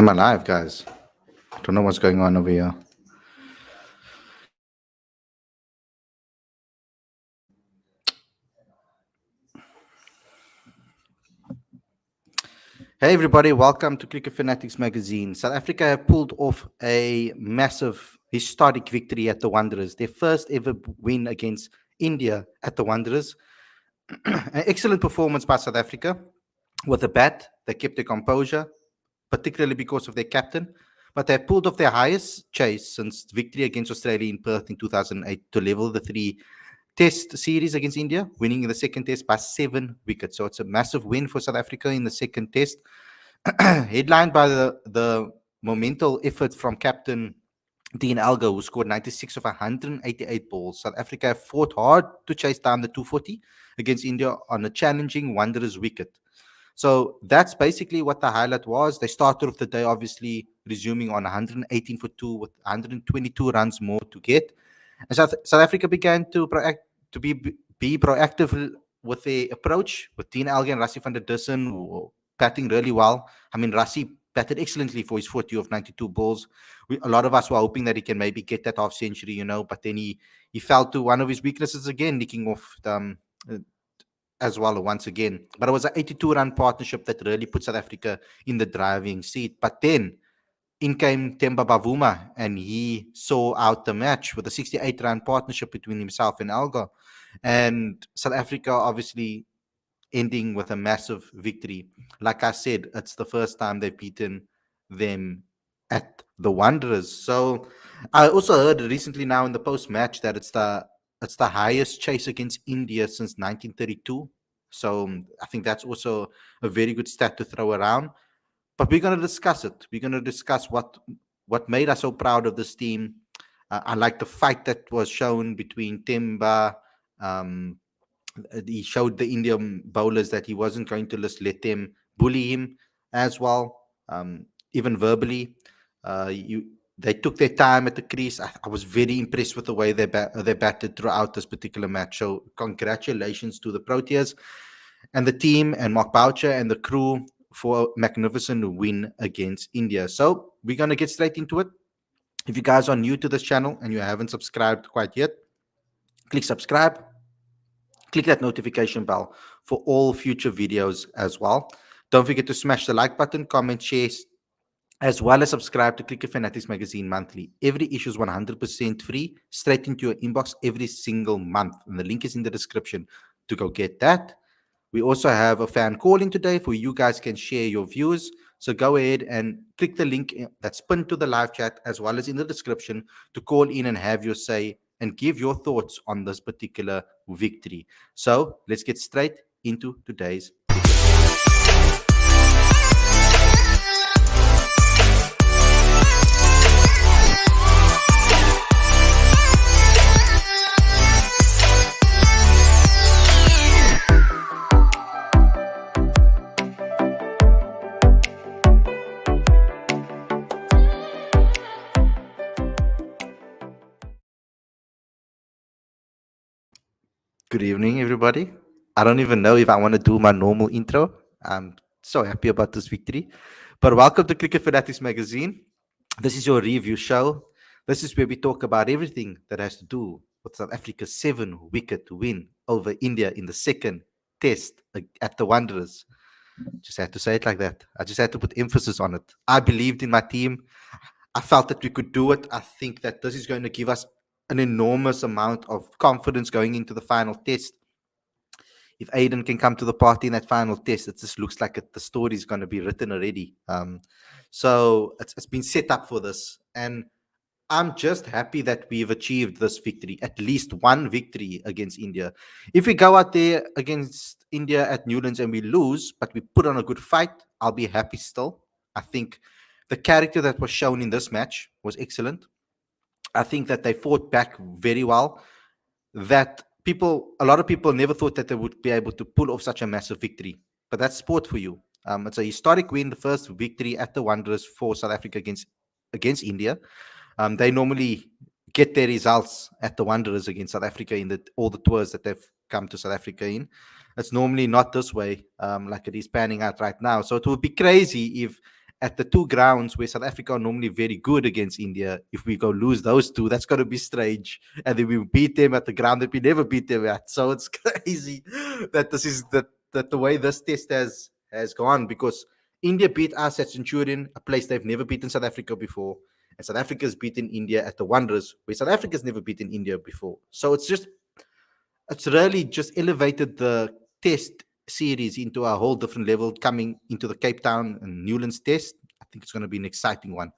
Am I live, guys? Don't know what's going on over here. Hey, everybody, welcome to Cricket Fanatics magazine. South Africa have pulled off a massive historic victory at the Wanderers, their first ever win against India at the Wanderers. An excellent performance by South Africa. With the bat, they kept their composure, particularly because of their captain. But they pulled off their highest chase since victory against Australia in Perth in 2008 to level the three-test series against India, winning in the second test by 7 wickets. So it's a massive win for South Africa in the second test, headlined by the momental effort from captain Dean Algo, who scored 96 of 188 balls. South Africa have fought hard to chase down the 240 against India on a challenging Wanderers wicket. So that's basically what the highlight was. They started off the day, obviously, resuming on 118 for 2 with 122 runs more to get. And South Africa began to be proactive with their approach, with Dean Alge and Rassie van der Dussen batting really well. I mean, Rassie batted excellently for his 40 of 92 balls. A lot of us were hoping that he can maybe get that half century, but then he fell to one of his weaknesses again, nicking off as well once again. But it was an 82-run partnership that really put South Africa in the driving seat. But then in came Temba Bavuma, and he saw out the match with a 68-run partnership between himself and Alga. And South Africa obviously ending with a massive victory. Like I said, it's the first time they've beaten them at the Wanderers. So I also heard recently now in the post-match that it's the highest chase against India since 1932. So I think that's also a very good stat to throw around. But we're going to discuss it. We're going to discuss what made us so proud of this team. I like the fight that was shown between Temba. He showed the Indian bowlers that he wasn't going to just let them bully him as well, even verbally. They took their time at the crease. I was very impressed with the way they batted throughout this particular match. So congratulations to the Proteas and the team and Mark Boucher and the crew for a magnificent win against India. So we're going to get straight into it. If you guys are new to this channel and you haven't subscribed quite yet, click subscribe. Click that notification bell for all future videos as well. Don't forget to smash the like button, comment, share, as well as subscribe to Cricket Fanatics magazine monthly. Every issue is 100% free, straight into your inbox every single month. And the link is in the description to go get that. We also have a fan call-in today for you guys can share your views. So go ahead and click the link that's pinned to the live chat as well as in the description to call in and have your say and give your thoughts on this particular victory. So let's get straight into today's Good evening, everybody. I don't even know if I want to do my normal intro. I'm so happy about this victory. But welcome to Cricket Fanatics magazine. This is your review show. This is where we talk about everything that has to do with South Africa's 7-wicket win over India in the second test at the Wanderers. Just had to say it like that. I just had to put emphasis on it. I believed in my team. I felt that we could do it. I think that this is going to give us an enormous amount of confidence going into the final test. If Aiden can come to the party in that final test, it just looks like the story is going to be written already. So it's been set up for this. And I'm just happy that we've achieved this victory, at least one victory against India. If we go out there against India at Newlands and we lose, but we put on a good fight, I'll be happy still. I think the character that was shown in this match was excellent. I think that they fought back very well. That a lot of people never thought that they would be able to pull off such a massive victory. But that's sport for you. It's a historic win, the first victory at the Wanderers for South Africa against India. They normally get their results at the Wanderers against South Africa in all the tours that they've come to South Africa in. It's normally not this way, like it is panning out right now. So it would be crazy if at the two grounds where South Africa are normally very good against India, if we go lose those two, that's going to be strange. And then we beat them at the ground that we never beat them at. So it's crazy that this is that the way this test has gone, because India beat us at Centurion, a place they've never beaten South Africa before. And South Africa's beaten India at the Wanderers, where South Africa's never beaten India before. So it's really just elevated the test series into a whole different level coming into the Cape Town and Newlands test. I think it's going to be an exciting one.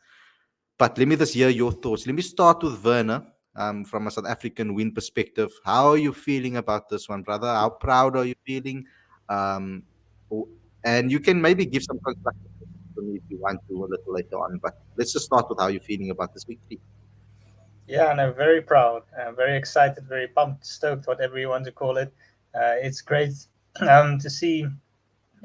But let me just hear your thoughts. Let me start with Werner, from a South African win perspective. How are you feeling about this one, brother? How proud are you feeling? Um, o- and you can maybe give some constructive criticism to me if you want to a little later on. But let's just start with how you're feeling about this victory. Yeah, and I'm very proud, very excited, very pumped, stoked, whatever you want to call it. It's great to see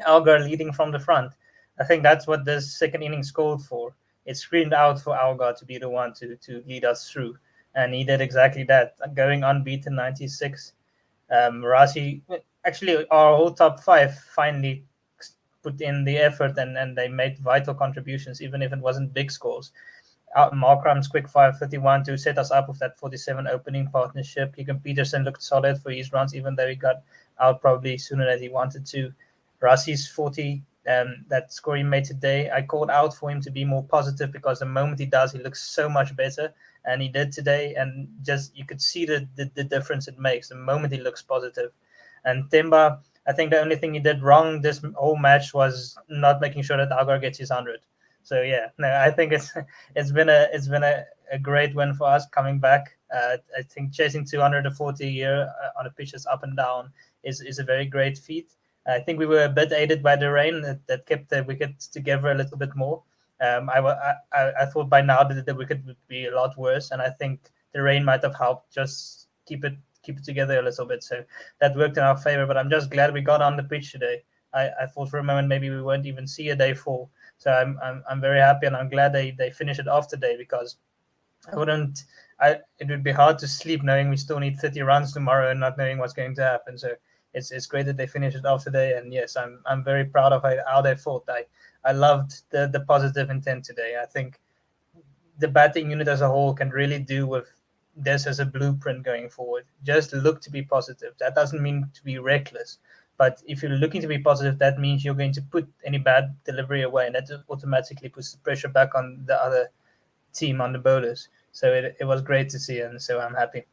Algar leading from the front. I think that's what this second innings called for. It screamed out for Algar to be the one to lead us through, and he did exactly that, going unbeaten 96. Rasi, actually, our whole top five finally put in the effort, and they made vital contributions, even if it wasn't big scores. Markram's quick 5:31 to set us up with that 47 opening partnership. Keegan Peterson looked solid for his runs, even though he got out probably sooner than he wanted to. Rassi's 40, that score he made today, I called out for him to be more positive, because the moment he does, he looks so much better. And he did today, and just you could see the difference it makes the moment he looks positive. And Timba, I think the only thing he did wrong this whole match was not making sure that Agar gets his 100. So yeah, no, I think it's been a great win for us coming back. I think chasing 240 a year on a pitch that's up and down is a very great feat. I think we were a bit aided by the rain that kept the wickets together a little bit more. I thought by now that the wicket would be a lot worse, and I think the rain might have helped just keep it together a little bit. So that worked in our favor. But I'm just glad we got on the pitch today. I thought for a moment maybe we won't even see a day fall. So I'm very happy, and I'm glad they finish it off today, because I wouldn't. It would be hard to sleep knowing we still need 30 runs tomorrow and not knowing what's going to happen. So it's great that they finished it off today. And yes, I'm very proud of how they fought. I loved the positive intent today. I think the batting unit as a whole can really do with this as a blueprint going forward. Just look to be positive. That doesn't mean to be reckless, but if you're looking to be positive, that means you're going to put any bad delivery away, and that automatically puts the pressure back on the other team, on the bowlers. So it was great to see, and so I'm happy.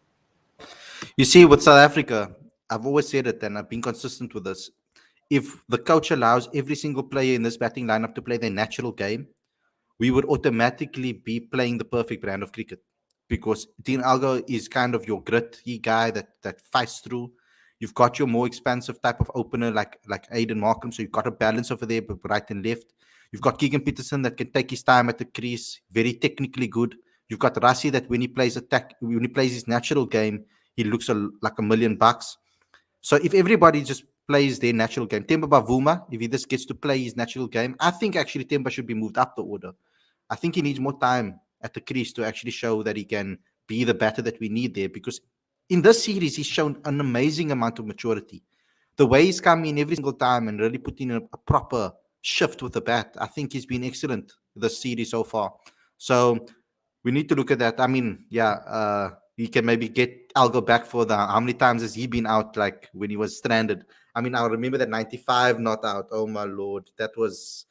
You see, with South Africa, I've always said it and I've been consistent with this. If the coach allows every single player in this batting lineup to play their natural game, we would automatically be playing the perfect brand of cricket, because Dean Algo is kind of your gritty guy that fights through. You've got your more expansive type of opener like Aiden Markham, so you've got a balance over there, but right and left. You've got Keegan Peterson that can take his time at the crease, very technically good. You've got Rassi that when he plays his natural game, he looks like $1 million. So if everybody just plays their natural game, Temba Bavuma, if he just gets to play his natural game, I think actually Temba should be moved up the order. I think he needs more time at the crease to actually show that he can be the batter that we need there. Because in this series, he's shown an amazing amount of maturity. The way he's come in every single time and really put in a proper shift with the bat, I think he's been excellent this series so far. So we need to look at that. I mean, yeah, he can maybe get Algo back for the how many times has he been out, like when he was stranded. I mean, I remember that 95 not out. Oh my lord, it was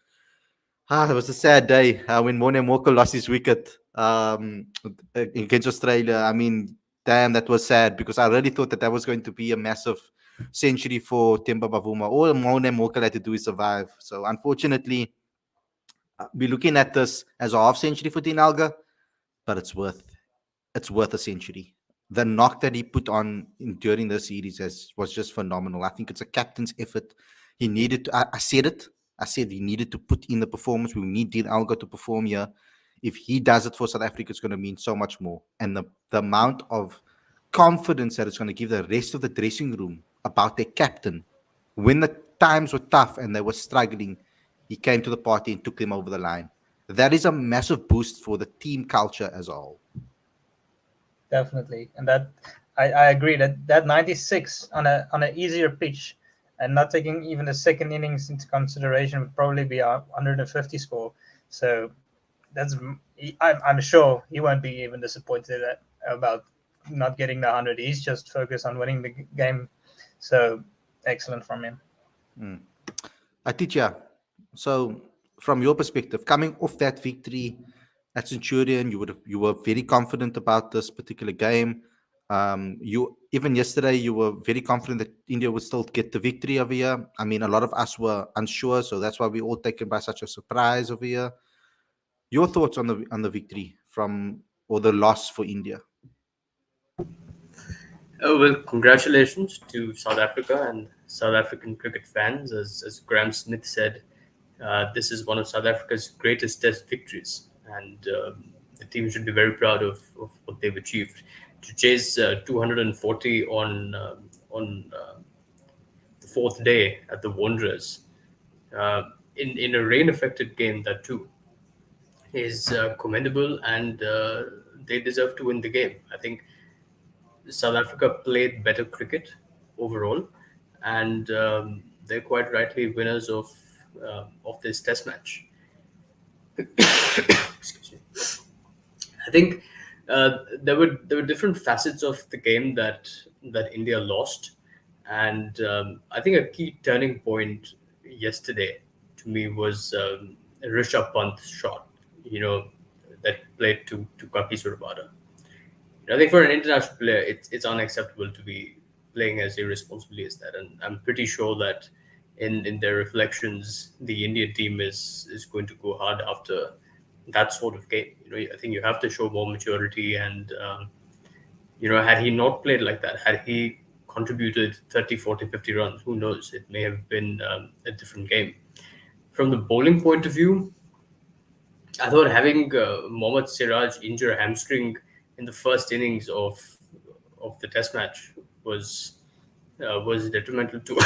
a sad day when Mone Moko lost his wicket against Australia. I mean, damn, that was sad, because I really thought that was going to be a massive century for Temba Bavuma. All Mone Moko had to do is survive. So unfortunately, we're looking at this as a half century for Dean Alga, but it's worth a century. The knock that he put on during the series was just phenomenal. I think it's a captain's effort. He needed to, I said it. I said he needed to put in the performance. We need Dean Algo to perform here. If he does it for South Africa, it's going to mean so much more. And the amount of confidence that it's going to give the rest of the dressing room about their captain. When the times were tough and they were struggling, he came to the party and took them over the line. That is a massive boost for the team culture as a whole. Definitely, and that I agree that 96 on an easier pitch, and not taking even the second innings into consideration, would probably be a 150 score. So that's I'm sure he won't be even disappointed about not getting the 100. He's just focused on winning the game. So excellent from him. Atitya, so from your perspective, coming off that victory at Centurion, you were very confident about this particular game. You even yesterday you were very confident that India would still get the victory over here. I mean, a lot of us were unsure, so that's why we all taken by such a surprise over here. Your thoughts on the victory from or the loss for India? Oh, well, congratulations to South Africa and South African cricket fans. As Graham Smith said, this is one of South Africa's greatest test victories, and the team should be very proud of what they've achieved. To chase 240 on the fourth day at the Wanderers, in a rain-affected game, that too, is commendable, and they deserve to win the game. I think South Africa played better cricket overall, and they're quite rightly winners of this Test match. Excuse me. I think there were different facets of the game that India lost, and I think a key turning point yesterday to me was Rishabh Pant's shot. You know, that played to Kaki Surabada. I think for an international player, it's unacceptable to be playing as irresponsibly as that, and I'm pretty sure that in their reflections, the Indian team is going to go hard after that sort of game. I think you have to show more maturity, and had he not played like that, had he contributed 30, 40, 50 runs, who knows? It may have been a different game. From the bowling point of view, I thought having Mohammad Siraj injure a hamstring in the first innings of the Test match was detrimental to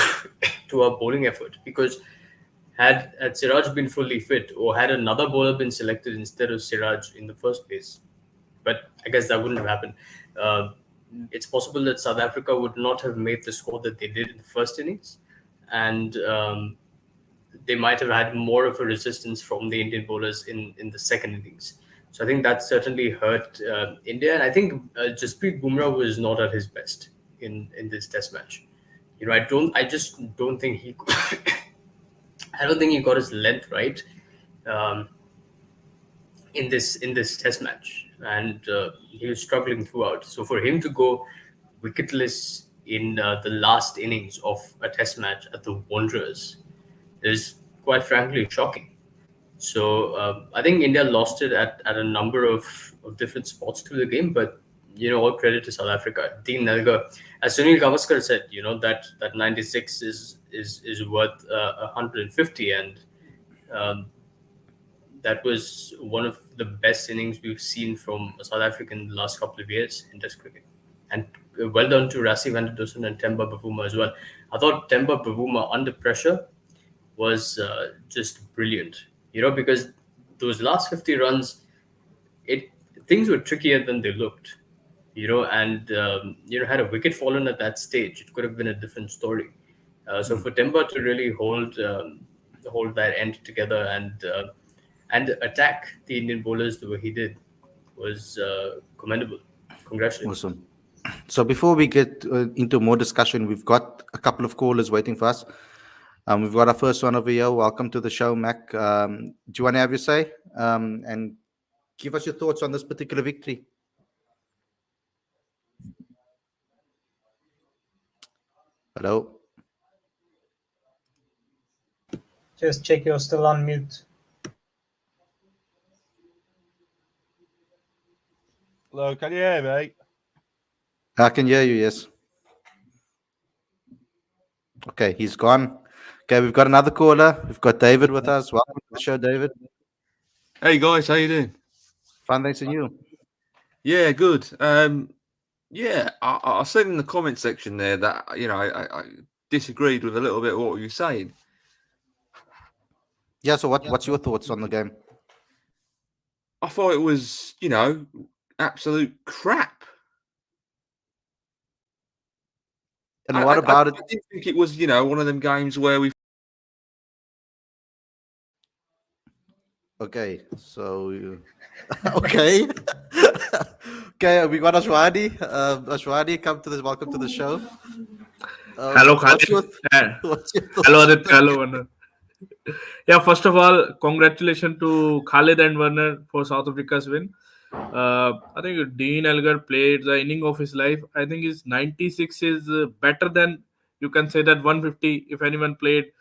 to our bowling effort, because had Siraj been fully fit, or had another bowler been selected instead of Siraj in the first place, but I guess that wouldn't have happened. Uh, it's possible that South Africa would not have made the score that they did in the first innings, and they might have had more of a resistance from the Indian bowlers in the second innings. So I think that certainly hurt India. And I think Jasprit Bumrah was not at his best in this Test match. I just don't think he, I don't think he got his length right um, in this Test match, and he was struggling throughout. So for him to go wicketless in the last innings of a Test match at the Wanderers is quite frankly shocking. So I think India lost it at a number of different spots through the game, but all credit to South Africa. Dean Nelga, as Sunil Gavaskar said, that 96 is worth 150, and um, that was one of the best innings we've seen from South Africa in the last couple of years in Test cricket. And well done to Rassi van der Dussen and Temba Bavuma as well. I thought Temba Bavuma under pressure was just brilliant, because those last 50 runs, it things were trickier than they looked, and had a wicket fallen at that stage, it could have been a different story. So for Temba to really hold that end together and attack the Indian bowlers the way he did was commendable. Congratulations. Awesome. So before we get into more discussion, we've got a couple of callers waiting for us. We've got our first one over here. Welcome to the show, Mac. Do you want to have your say and give us your thoughts on this particular victory? Hello. Just check you're still on mute. Hello, can you hear me? I can hear you, yes. Okay, he's gone. Okay, we've got another caller. We've got David with us. Welcome to the show, David. Hey guys, how you doing? Fine, thanks, and you? Yeah, good. Yeah, I said in the comment section there that I disagreed with a little bit of what you were saying. Yeah, so what's your thoughts on the game? I thought it was, absolute crap. And what about it? I didn't think it was, one of them games where we. Okay, so okay, okay. We got Ashwani. Ashwani, come to this. Welcome to the show. Hello, What's Khalid. your Uh, what's your Hello, thoughts on Aditya. the Hello, game? Warner. Yeah, first of all, congratulations to Khalid and Werner for South Africa's win. I think Dean Elgar played the inning of his life. I think his 96 is better than, you can say, that 150 if anyone played.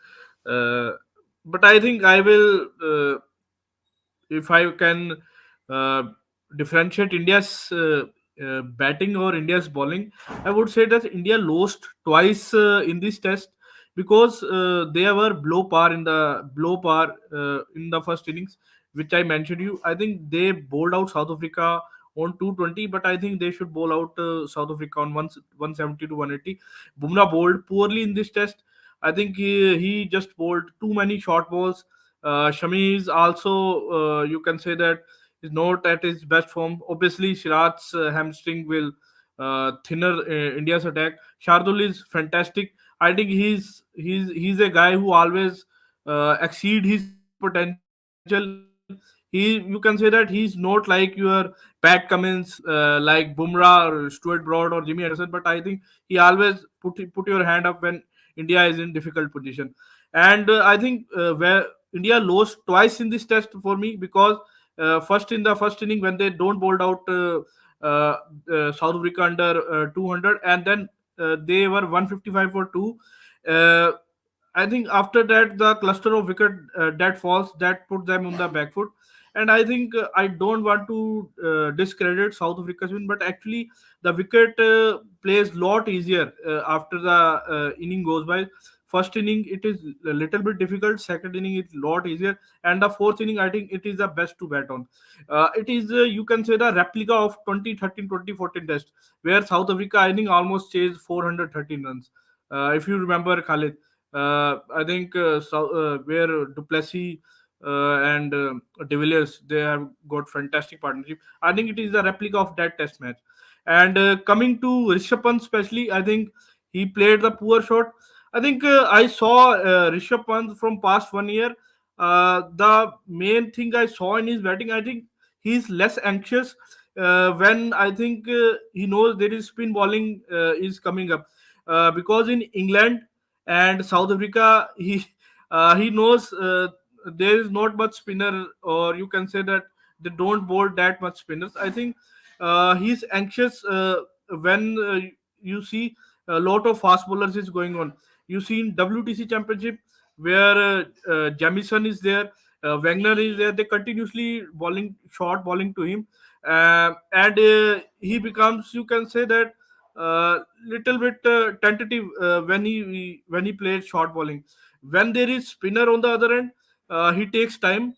Uh, but I think I will. If I can uh, differentiate India's batting or India's bowling, I would say that India lost twice in this test because they were below par in the first innings, which I mentioned you. I think they bowled out South Africa on 220, but I think they should bowl out South Africa on 170 to 180. Bumrah bowled poorly in this test. I think he just bowled too many short balls. Shami is also, you can say that, is not at his best form. Obviously, Shiraz's hamstring will thinner India's attack. Shardul is fantastic. I think he's a guy who always exceed his potential. You can say that he's not like your Pat Cummins, like Bumrah or Stuart Broad or Jimmy Anderson. But I think he always put your hand up when India is in difficult position. And I think where India lost twice in this test for me because first in the first inning when they don't bowled out uh, South Africa under 200, and then they were 155 for two. Uh, I think after that the cluster of wicket that falls that put them on the back foot. And I think I don't want to discredit South Africa's win, but actually the wicket plays lot easier after the inning goes by. First inning it is a little bit difficult. Second inning it's lot easier, and the fourth inning I think it is the best to bet on. It is you can say the replica of 2013 2014 test where South Africa I think almost chased 413 runs. If you remember, Khalid, I think where Duplessis and De Villiers they have got fantastic partnership. I think it is a replica of that test match. And coming to Rishabh Pant, especially, I think he played the poor shot. I think I saw Rishabh Pant from past 1 year. The main thing I saw in his batting, I think he's less anxious when I think he knows there is spin bowling is coming up. Because in England and South Africa, he knows there is not much spinner, or you can say that they don't bowl that much spinners. I think he's anxious when you see a lot of fast bowlers is going on. You see in WTC Championship where Jamison is there, Wagner is there. They continuously bowling short bowling to him, and he becomes, you can say that, little bit tentative when he plays short bowling. When there is spinner on the other end, he takes time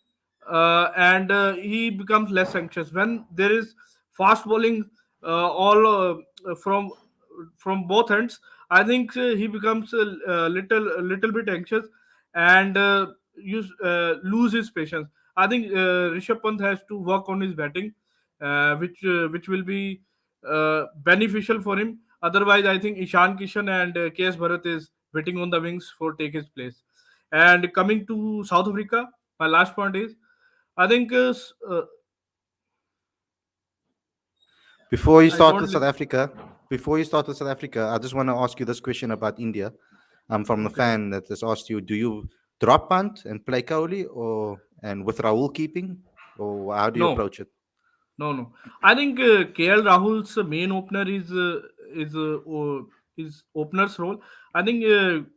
and he becomes less anxious. When there is fast bowling all from both ends, I think he becomes a little bit anxious and lose his patience. I think Rishabh Pant has to work on his batting, which will be beneficial for him. Otherwise, I think Ishan Kishan and KS Bharat is waiting on the wings for take his place. And coming to South Africa, my last point is, I think Before you I start with don't. South Africa, I just want to ask you this question about India. I'm from the Okay. fan that has asked you: do you drop punt and play Kohli, or and with Rahul keeping, or how do you No, approach it? no. I think KL Rahul's main opener is opener's role. I think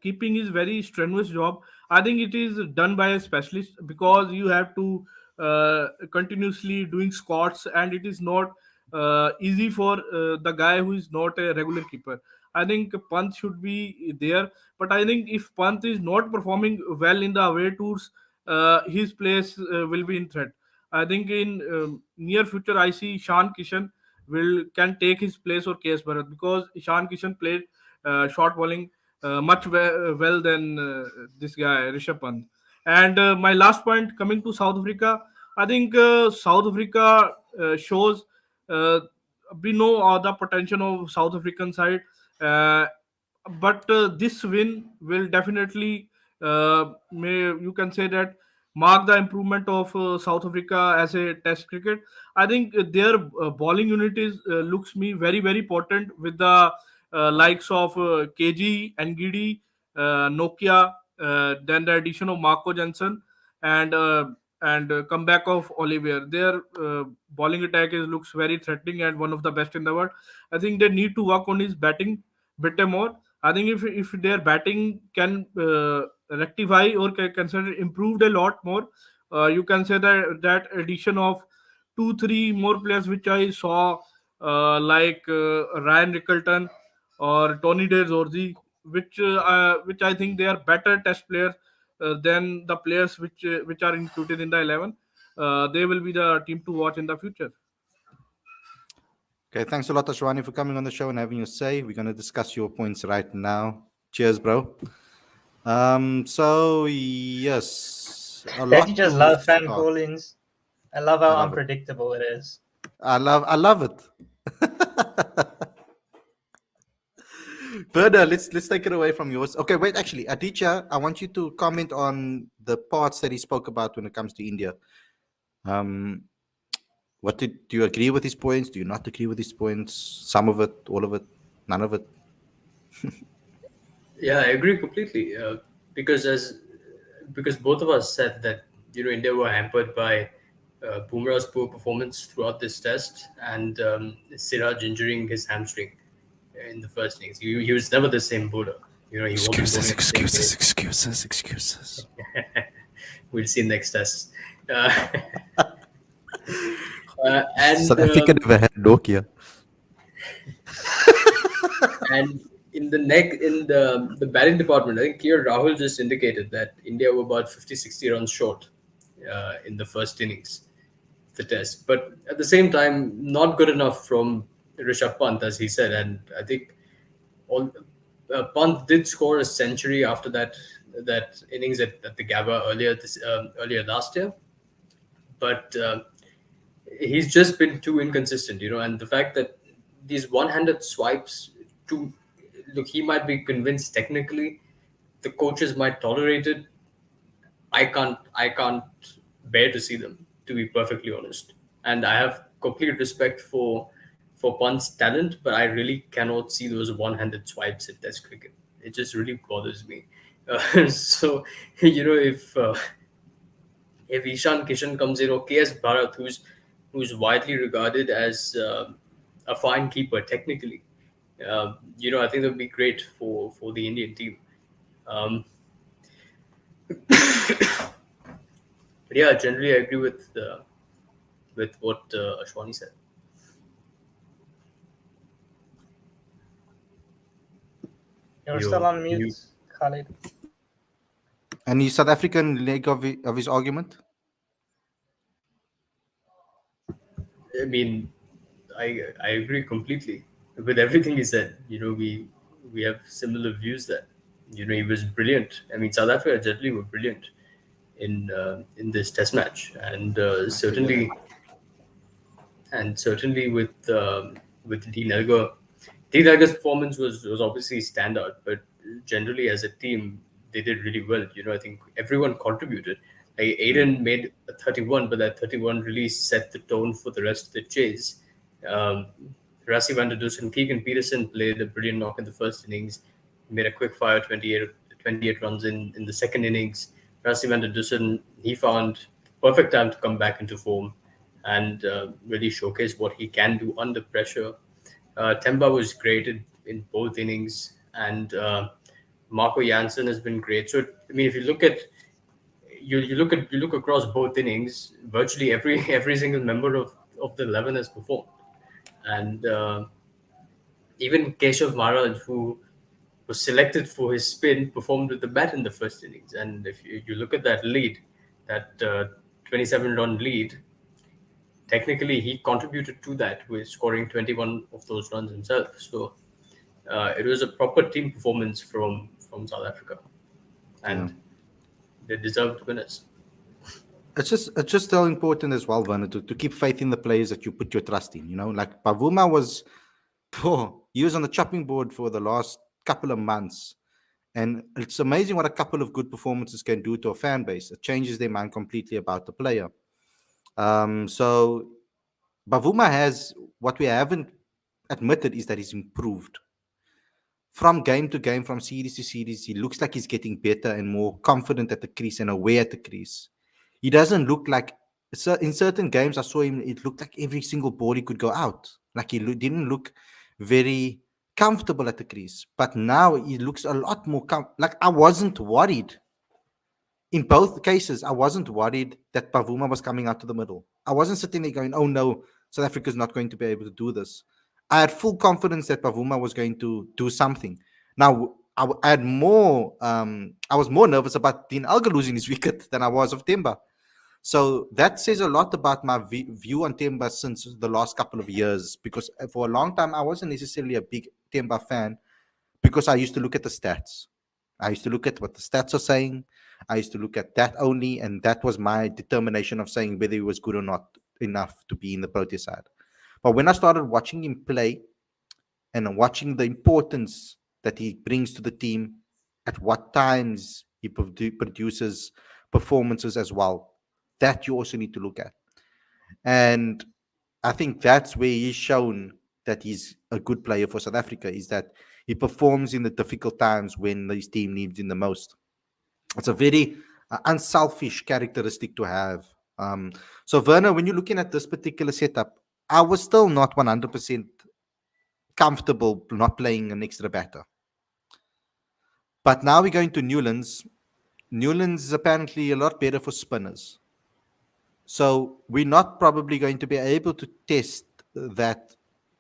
keeping is very strenuous job. I think it is done by a specialist because you have to continuously doing squats, and it is not easy for the guy who is not a regular keeper. I think Pant should be there, but I think if Pant is not performing well in the away tours, his place will be in threat. I think in near future, I see Ishan Kishan will can take his place or KS Bharat because Ishan Kishan played short bowling much well than this guy Rishabh Pant. And my last point coming to South Africa, I think South Africa shows uh, we know the potential of South African side, uh, but this win will definitely may you can say that mark the improvement of South Africa as a Test cricket. I think their bowling unit is looks me very important with the likes of KG, Ngidi, Nokia, then the addition of Marco Jansen and comeback of Olivier. Their bowling attack is looks very threatening and one of the best in the world. I think they need to work on his batting bit more. I think if their batting can rectify or can consider improved a lot more, you can say that that addition of 2 3 more players which I saw like Ryan Rickleton or Tony De Zorzi, which I think they are better Test players than the players which are included in the 11. They will be the team to watch in the future. Okay, thanks a lot, Ashwani, for coming on the show and having your say. We're going to discuss your points right now. Cheers, bro. So yes, a Don't lot you just to love fan start. callings? I love I how love it. unpredictable it is. I love it. Verda, let's take it away from yours. Okay, wait, actually, Aditya, I want you to comment on the parts that he spoke about when it comes to India. Do you agree with his points? Do you not agree with his points? Some of it, all of it, none of it? Yeah, I agree completely. Because both of us said that India were hampered by Bumrah's poor performance throughout this test and Siraj injuring his hamstring in the first innings. He was never the same bowler. He wasn't bowling at the same pace. Excuses. We'll see next test. And South Africa never had Nokia. and in the batting department, I think here Rahul just indicated that India were about 50-60 runs short in the first innings of the test. But at the same time, not good enough from Rishabh Pant, as he said. And I think Pant did score a century after that innings at the Gabba earlier last year. But he's just been too inconsistent, and the fact that these one-handed swipes, he might be convinced technically, the coaches might tolerate it. I can't bear to see them, to be perfectly honest. And I have complete respect for Pant's talent, but I really cannot see those one-handed swipes at Test cricket. It just really bothers me. So if Ishan Kishan comes in, or KS Bharat, who's widely regarded as a fine keeper technically, I think that would be great for the Indian team. But yeah, generally I agree with what Ashwani said. You're still on mute, Khalid. Any South African leg of his argument? I mean, I agree completely with everything he said. We have similar views that he was brilliant. I mean, South Africa generally were brilliant in this Test match, and certainly with Dean Elgar. Dean Elgar's performance was obviously standout, but generally as a team they did really well. I think everyone contributed. Like Aiden made a 31, but that 31 really set the tone for the rest of the chase. Rassie van der Dus and Keegan Peterson played a brilliant knock in the first innings, made a quick fire 28 runs in the second innings. Rassie van der Dusen, he found perfect time to come back into form and really showcase what he can do under pressure. Temba was great in both innings, and Marco Jansen has been great. So I mean, if you look at you look across both innings, virtually every single member of the 11 has performed, and even Keshav Maharaj, who was selected for his spin, performed with the bat in the first innings. And if you look at that lead, that 27-run lead, technically he contributed to that with scoring 21 of those runs himself. So it was a proper team performance from South Africa, and they deserved winners. It's just so important as well, Werner, to keep faith in the players that you put your trust in. Like Pavuma he was on the chopping board for the last couple of months, And it's amazing what a couple of good performances can do to a fan base. It changes their mind completely about the player. So Bavuma has, what we haven't admitted is that he's improved from game to game, from series to series. He looks like he's getting better and more confident at the crease and aware at the crease. He doesn't look like, so in certain games I saw him, it looked like every single ball he could go out. Like he didn't look very comfortable at the crease. But now he looks a lot more like I wasn't worried. In both cases, I wasn't worried that Pavuma was coming out to the middle. I wasn't sitting there going, oh no, South Africa's not going to be able to do this. I had full confidence that Pavuma was going to do something. Now, I had more, I was more nervous about Dean Elgar losing his wicket than I was of Temba. So that says a lot about my view on Temba since the last couple of years, because for a long time, I wasn't necessarily a big Temba fan because I used to look at the stats. I used to look at what the stats are saying. I used to look at that only, and that was my determination of saying whether he was good or not enough to be in the Proteas side. But when I started watching him play and watching the importance that he brings to the team, at what times he produces performances as well, that you also need to look at. And I think that's where he's shown that he's a good player for South Africa, is that he performs in the difficult times when his team needs him the most. It's a very unselfish characteristic to have. So, Werner, when you're looking at this particular setup, I was still not 100% comfortable not playing an extra batter. But now we're going to Newlands. Newlands is apparently a lot better for spinners. So we're not probably going to be able to test that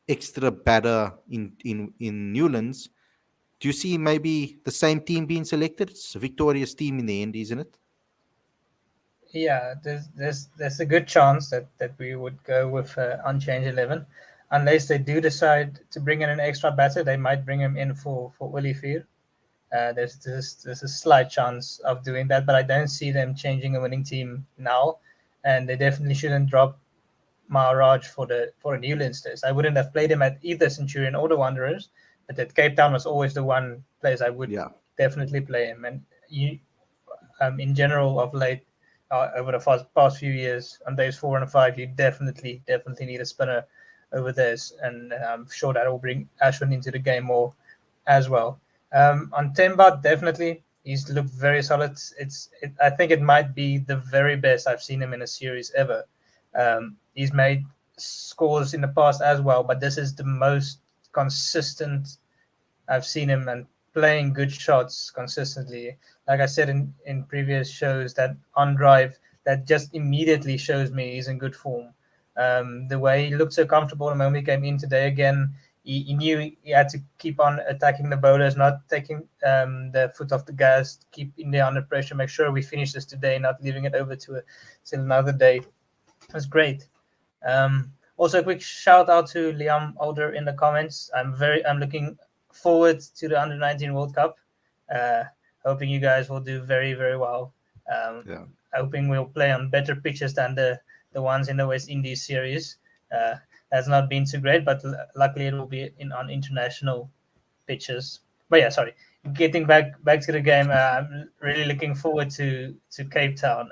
extra batter in Newlands. Do you see maybe the same team being selected? It's a victorious team in the end, isn't it? Yeah, there's a good chance that we would go with unchanged 11, unless they do decide to bring in an extra batter. They might bring him in for Olivier. There's a slight chance of doing that, but I don't see them changing a winning team now, and they definitely shouldn't drop Maharaj for a Newlands test. I wouldn't have played him at either Centurion or the Wanderers, but at Cape Town was always the one place I would definitely play him. And you, in general, of late, over the past few years, on days 4 and 5, you definitely need a spinner over this, and I'm sure that will bring Ashwin into the game more as well. On Temba, definitely, he's looked very solid. I think it might be the very best I've seen him in a series ever. He's made scores in the past as well, but this is the most consistent I've seen him, and playing good shots consistently. Like I said in previous shows, that on drive, that just immediately shows me he's in good form. The way he looked so comfortable the moment he came in today again, he knew he had to keep on attacking the bowlers, not taking the foot off the gas, keep India under pressure, make sure we finish this today, not leaving it over to another day. That's great. Also, a quick shout out to Liam Older in the comments. I'm looking forward to the Under-19 World Cup. Hoping you guys will do very, very well. Hoping we'll play on better pitches than the ones in the West Indies series. That's not been too great, but luckily it will be on international pitches. But yeah, sorry. Getting back to the game, I'm really looking forward to Cape Town.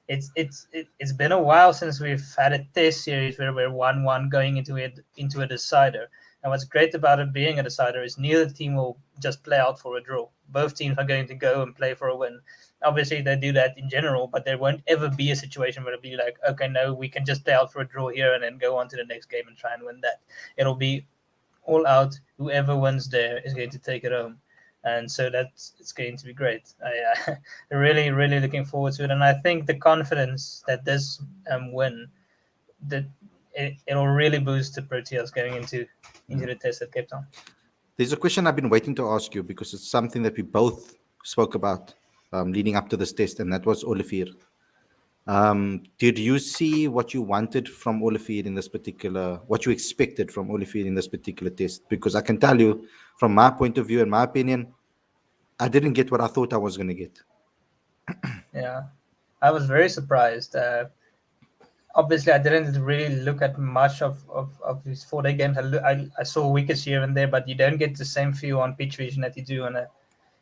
It's been a while since we've had a test series where we're 1-1 going into a decider. And what's great about it being a decider is neither team will just play out for a draw. Both teams are going to go and play for a win. Obviously, they do that in general, but there won't ever be a situation where it'll be like, okay, no, we can just play out for a draw here and then go on to the next game and try and win that. It'll be all out. Whoever wins there is going to take it home. And so it's going to be great. I'm really, really looking forward to it. And I think the confidence that this win, that it'll really boost the Proteas going into the test at Cape Town. There's a question I've been waiting to ask you because it's something that we both spoke about leading up to this test, and that was Olivier. Did you see what you wanted from Olivier in this particular, what you expected from Olivier in this particular test? Because I can tell you, from my point of view and my opinion, I didn't get what I thought I was going to get. Yeah, I was very surprised. Obviously, I didn't really look at much of his 4-day games. I saw wickets here and there, but you don't get the same feel on pitch vision that you do on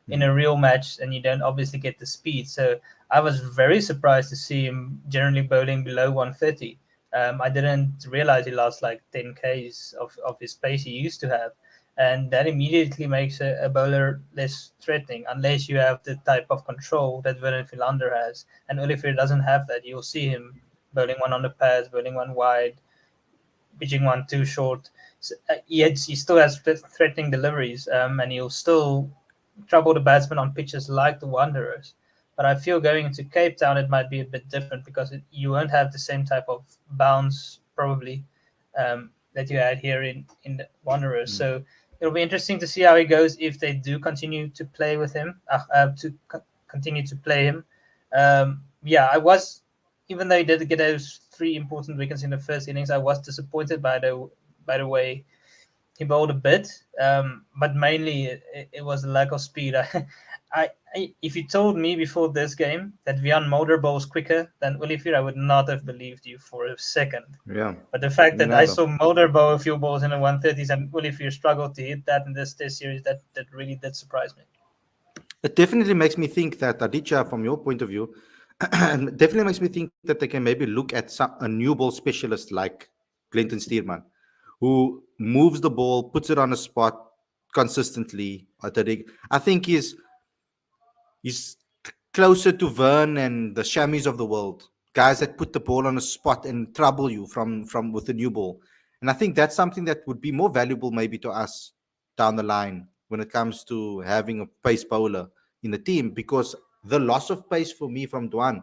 in a real match, and you don't obviously get the speed. So I was very surprised to see him generally bowling below 130. I didn't realize he lost like 10 Ks of his pace he used to have. And that immediately makes a bowler less threatening, unless you have the type of control that Vernon Philander has. And Olivier doesn't have that. You'll see him bowling one on the pads, bowling one wide, pitching one too short. So, yet he still has threatening deliveries, and he'll still trouble the batsmen on pitches like the Wanderers. But I feel going into Cape Town, it might be a bit different because you won't have the same type of bounce probably that you had here in the Wanderers. So it'll be interesting to see how he goes if they do continue to play with him, continue to play him. I was, even though he did get those 3 important wickets in the first innings, I was disappointed by the way he bowled a bit, but mainly it was a lack of speed. If you told me before this game that Vian Mulder bowls quicker than Olivier, I would not have believed you for a second. Yeah. But the fact that I Never. saw Mulder bowl a few balls in the 130s and Olivier struggled to hit that in this test series, that really did surprise me. It definitely makes me think that, Aditya, from your point of view, it definitely makes me think that they can maybe look at a new ball specialist like Clinton Stearman, who moves the ball, puts it on a spot consistently. I think he's closer to Vern and the Shamis of the world, guys that put the ball on a spot and trouble you from with the new ball. And I think that's something that would be more valuable maybe to us down the line when it comes to having a pace bowler in the team, because the loss of pace for me from Dwan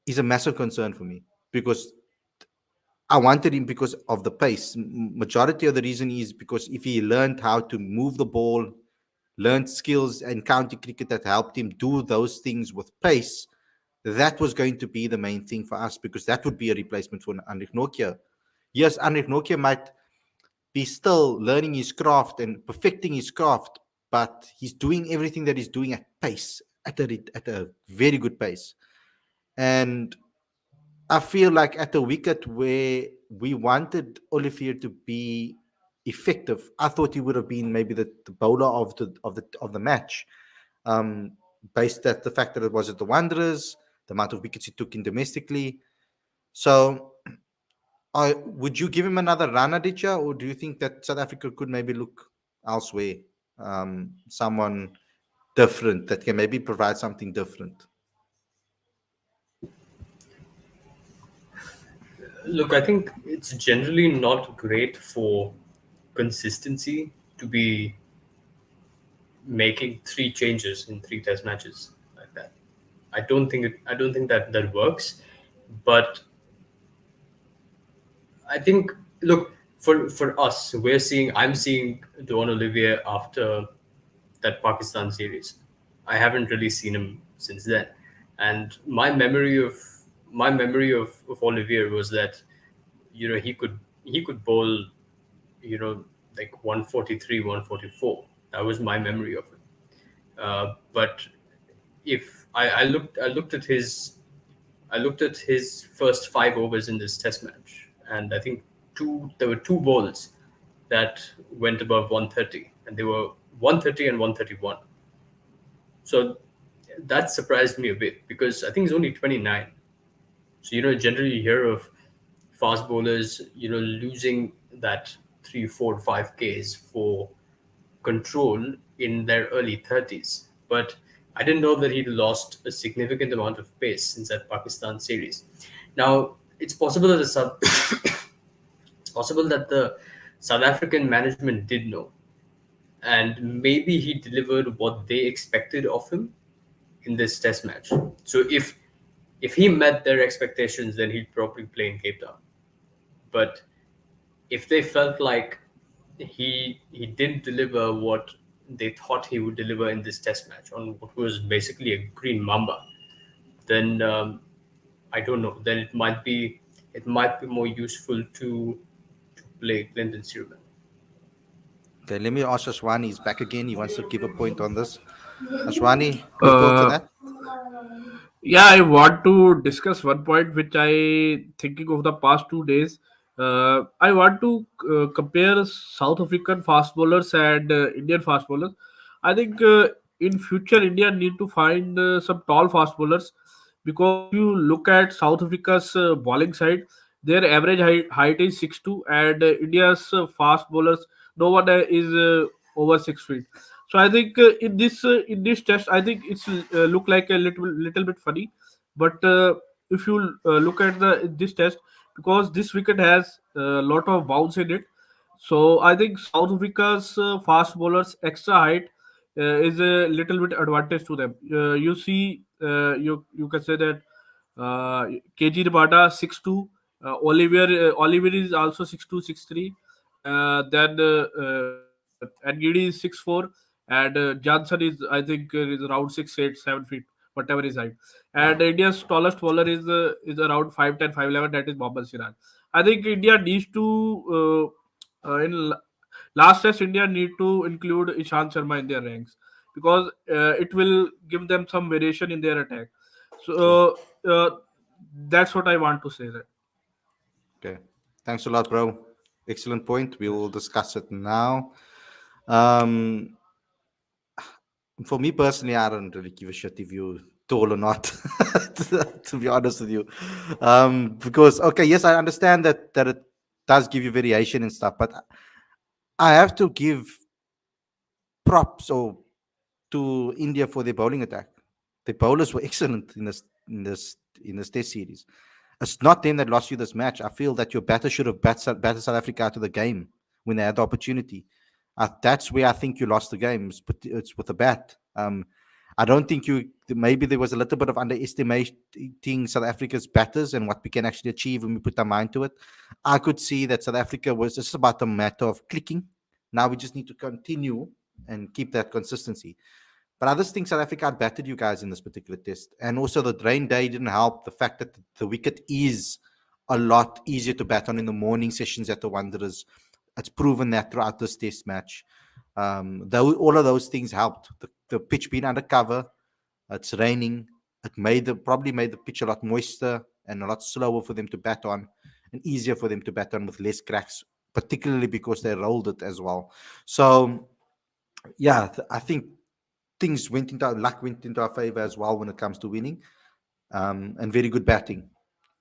is a massive concern for me, because I wanted him because of the pace. Majority of the reason is because if he learned how to move the ball, learned skills and county cricket that helped him do those things with pace, that was going to be the main thing for us, because that would be a replacement for Anrik Nokia. Yes, Anrik Nokia might be still learning his craft and perfecting his craft, but he's doing everything that he's doing at pace, at a very good pace. And I feel like at the wicket where we wanted Olivier to be effective, I thought he would have been maybe the bowler of the match, um, based at the fact that it was at the Wanderers, the amount of wickets he took in domestically. So, would you give him another run, Aditya, or do you think that South Africa could maybe look elsewhere, someone different that can maybe provide something different? Look, I think it's generally not great for consistency to be making 3 changes in 3 test matches like that. I don't think that works. But I think, look, for us, I'm seeing Duan Olivier after that Pakistan series. I haven't really seen him since then. And my memory of Olivier was that, he could bowl, like 143, 144. That was my memory of him. But if I looked at his first 5 overs in this test match, and I think there were 2 balls that went above 130, and they were 130 and 131. So that surprised me a bit, because I think he's only 29. So, generally you hear of fast bowlers, losing that 3, 4, 5 Ks for control in their early 30s. But I didn't know that he'd lost a significant amount of pace since that Pakistan series. Now, it's possible that the South African management did know, and maybe he delivered what they expected of him in this test match. So if he met their expectations, then he'd probably play in Cape Town. But if they felt like he didn't deliver what they thought he would deliver in this test match on what was basically a green mamba, then I don't know. Then it might be more useful to play Clinton Stearman. Okay, let me ask Ashwani. He's back again. He wants to give a point on this. Ashwani, your thoughts on that? Yeah, I want to discuss one point which I thinking of the past 2 days. I want to compare South African fast bowlers and Indian fast bowlers. I think in future India need to find some tall fast bowlers, because if you look at South Africa's bowling side, their average height is 6'2", and India's fast bowlers, no one is over 6 feet. So I think in this test, I think it's look like a little bit funny, but if you look at the this test, because this wicket has a lot of bounce in it, so I think South Africa's fast bowlers extra height is a little bit advantage to them. You see, you can say that KG Rabada 6'2", Oliver is also 6'2", 6'3". Then and Giddy is 6'4", and Johnson is, I think, is around 6'8", 7 feet, whatever his height. And India's tallest bowler is around 5'10", 5'11". That is Mohammad Siraj. I think India needs to last test, India need to include Ishant Sharma in their ranks, because it will give them some variation in their attack. True. So that's what I want to say. That Okay. Thanks a lot, bro. Excellent point. We will discuss it now. Um, for me personally, I don't really give a shit if you tall or not. To be honest with you, because okay, yes, I understand that it does give you variation and stuff, but I have to give props or to India for their bowling attack. The bowlers were excellent in this test series. It's not them that lost you this match. I feel that your batter should have batted South Africa out of the game when they had the opportunity. That's where I think you lost the game. It's with the bat. I don't think you. Maybe there was a little bit of underestimating South Africa's batters and what we can actually achieve when we put our mind to it. I could see that South Africa was just about a matter of clicking. Now we just need to continue and keep that consistency. But I just think South Africa battered you guys in this particular test. And also the rain day didn't help. The fact that the wicket is a lot easier to bat on in the morning sessions at the Wanderers. It's proven that throughout this test match. All of those things helped. The pitch being undercover, it's raining. Probably made the pitch a lot moister and a lot slower for them to bat on, and easier for them to bat on with less cracks, particularly because they rolled it as well. So yeah, I think luck went into our favor as well when it comes to winning, and very good batting.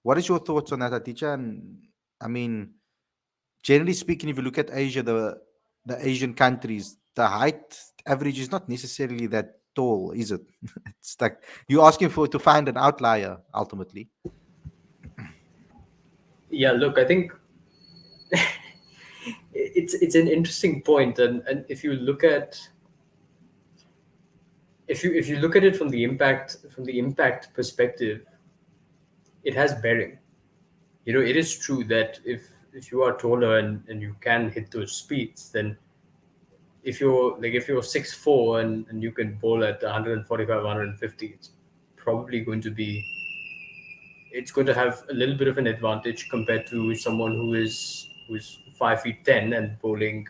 What is your thoughts on that, Aticha? And I mean, generally speaking, if you look at Asia, the Asian countries, the height average is not necessarily that tall, is it? It's like you're asking for to find an outlier ultimately. Yeah, look, I think it's an interesting point, and if you look at it from the impact perspective, it has bearing. It is true that if you are taller and you can hit those speeds, then if you're 6'4" and you can bowl at 145, 150, it's going to have a little bit of an advantage compared to someone who's 5 feet 10 and bowling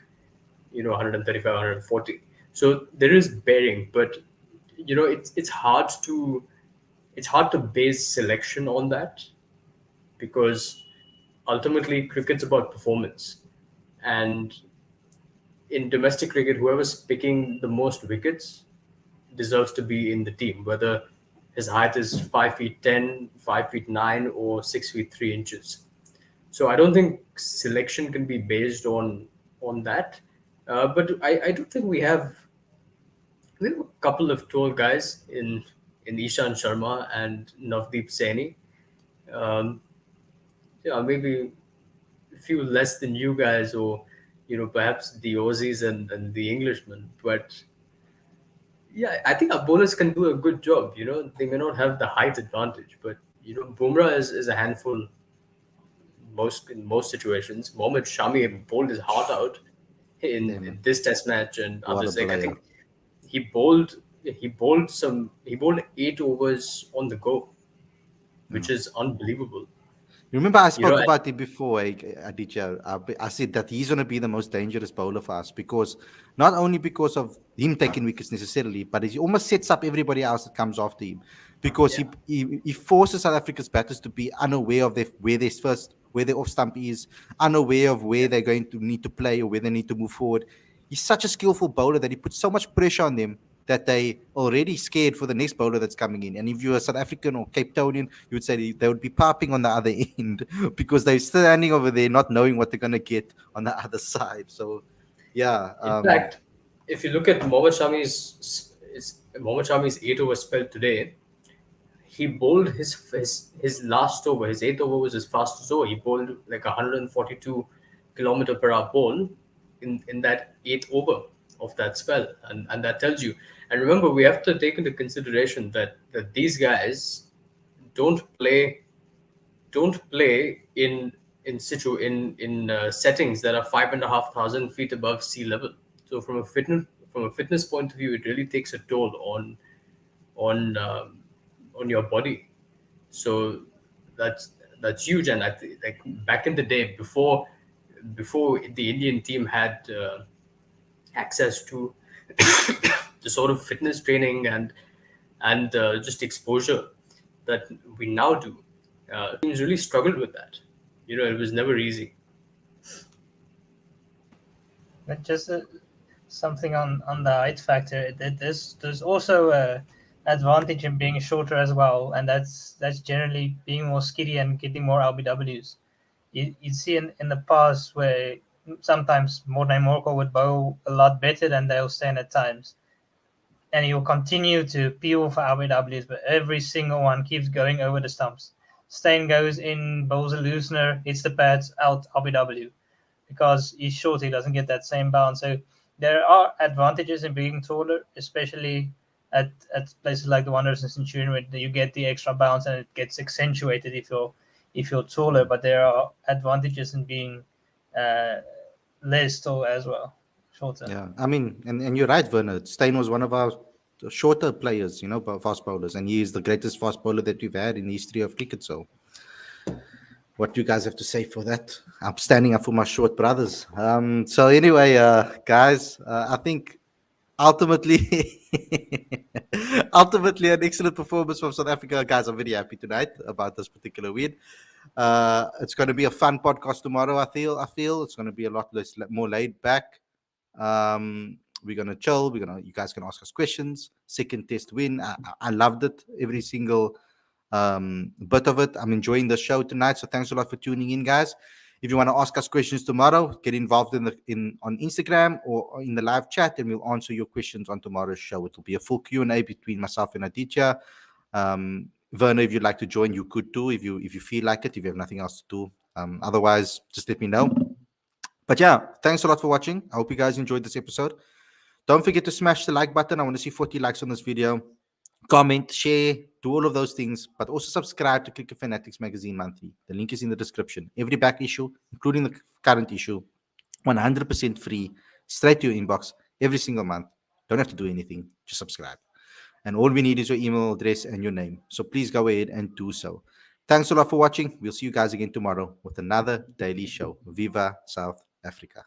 135, 140. So there is bearing, but it's hard to base selection on that, because ultimately cricket's about performance. And in domestic cricket, whoever's picking the most wickets deserves to be in the team, whether his height is 5 feet 10, 5 feet 9, or 6 feet 3 inches. So I don't think selection can be based on that. But I do think we have a couple of tall guys in Ishan Sharma and Navdeep Saini. Um, maybe a few less than you guys, or perhaps the Aussies and the Englishmen. But yeah, I think our bowlers can do a good job. They may not have the height advantage, but Bumrah is a handful in most situations. Mohammad Shami bowled his heart out in this Test match and What a others. Like, I player. think he bowled 8 overs on the go, which is unbelievable. You remember I You know, spoke about it before, Aditya. I said that he's going to be the most dangerous bowler for us, because not only because of him taking wickets necessarily, but he almost sets up everybody else that comes after him, because Yeah. he forces South Africa's batters to be unaware of where their off stump is, unaware of where they're going to need to play or where they need to move forward. He's such a skillful bowler that he puts so much pressure on them that they already scared for the next bowler that's coming in. And if you're a South African or Cape Townian, you would say they would be popping on the other end because they're standing over there not knowing what they're going to get on the other side. So, yeah. In fact, if you look at Mohammad Shami's 8-over spell today, he bowled his last over, his 8th over was his fastest over. He bowled like 142 km per hour ball in that 8th over of that spell, and that tells you. And remember, we have to take into consideration that these guys don't play in settings that are 5,500 feet above sea level. So from a fitness point of view, it really takes a toll on your body. So that's huge. And I think, like, back in the day, before the Indian team had access to the sort of fitness training and just exposure that we now do, teams really struggled with that. It was never easy. But just something on the height factor. There's also a advantage in being shorter as well, and that's generally being more skiddy and getting more LBWs. You see in the past where sometimes Morne Morkel would bowl a lot better than they'll stand at times, and he'll continue to peel for LBWs, but every single one keeps going over the stumps. Stain goes in, bowls a loosener, hits the pads, out, LBW. Because he's short, he doesn't get that same bounce. So there are advantages in being taller, especially at places like the Wanderers and Centurion, where you get the extra bounce and it gets accentuated if you're taller. But there are advantages in being less tall as well, shorter. Yeah, I mean, and you're right, Werner. Steyn was one of our shorter players, fast bowlers, and he is the greatest fast bowler that we've had in the history of cricket. So, what do you guys have to say for that? I'm standing up for my short brothers. So anyway, guys, I think ultimately, an excellent performance from South Africa. Guys, I'm very happy tonight about this particular win. It's going to be a fun podcast tomorrow. I feel it's going to be a lot more laid back. We're gonna chill. You guys can ask us questions. Second test win. I loved it. Every single bit of it. I'm enjoying the show tonight. So thanks a lot for tuning in, guys. If you want to ask us questions tomorrow, get involved on Instagram or in the live chat, and we'll answer your questions on tomorrow's show. It will be a full Q&A between myself and Aditya. Werner, if you'd like to join, you could too. If you feel like it, if you have nothing else to do. Otherwise, just let me know. But yeah, thanks a lot for watching. I hope you guys enjoyed this episode. Don't forget to smash the like button. I want to see 40 likes on this video. Comment, share, do all of those things. But also subscribe to Cricket Fanatics Magazine Monthly. The link is in the description. Every back issue, including the current issue, 100% free, straight to your inbox every single month. Don't have to do anything. Just subscribe. And all we need is your email address and your name. So please go ahead and do so. Thanks a lot for watching. We'll see you guys again tomorrow with another daily show. Viva South Africa.